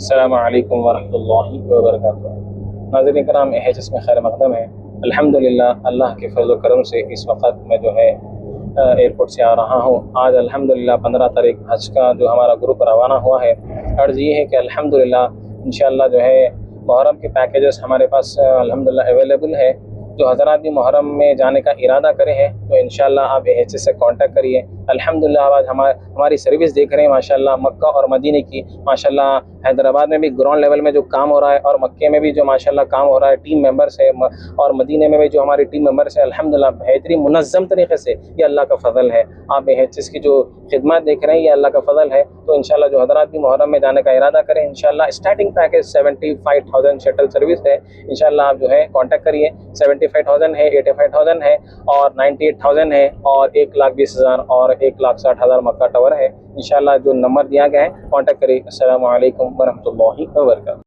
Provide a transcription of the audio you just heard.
السلام علیکم ورحمۃ اللہ وبرکاتہ۔ ناظرین کرام، AHS میں خیر مقدم ہے۔ الحمدللہ اللہ کے فضل و کرم سے اس وقت میں جو ہے ایئرپورٹ سے آ رہا ہوں۔ آج الحمدللہ 15 تاریخ حج کا جو ہمارا گروپ روانہ ہوا ہے۔ عرض یہ ہے کہ الحمدللہ انشاءاللہ جو ہے محرم کے پیکیجز ہمارے پاس الحمدللہ اویلیبل ہے۔ جو حضرات بھی محرم میں جانے کا ارادہ کرے ہیں تو انشاءاللہ آپ AHS سے کانٹیکٹ کریے۔ الحمدللہ آج ہماری سروس دیکھ رہے ہیں ماشاءاللہ مکہ اور مدینے کی۔ ماشاءاللہ حیدرآباد میں بھی گراؤنڈ لیول میں جو کام ہو رہا ہے اور مکے میں بھی جو ماشاءاللہ کام ہو رہا ہے، ٹیم ممبرس ہے، اور مدینے میں بھی جو ہماری ٹیم ممبرس ہے الحمدللہ بہترین منظم طریقے سے، یہ اللہ کا فضل ہے۔ آپ AHS کی جو خدمات دیکھ رہے ہیں یہ اللہ کا فضل ہے۔ تو انشاءاللہ جو حضرات بھی محرم میں جانے کا ارادہ کریں، انشاءاللہ اسٹارٹنگ پیکیج 75,000 شٹل سروس ہے۔ انشاءاللہ آپ جو ہے کانٹیکٹ کریے۔ 75,000 ہے، 85,000 ہے اور 98,000 ہے اور 1,20,000 اور 1,60,000 مکہ ٹاور ہے۔ انشاءاللہ جو نمبر دیا گیا ہے کانٹیکٹ کریے۔ السلام علیکم ورحمۃ اللہ وبرکاتہ۔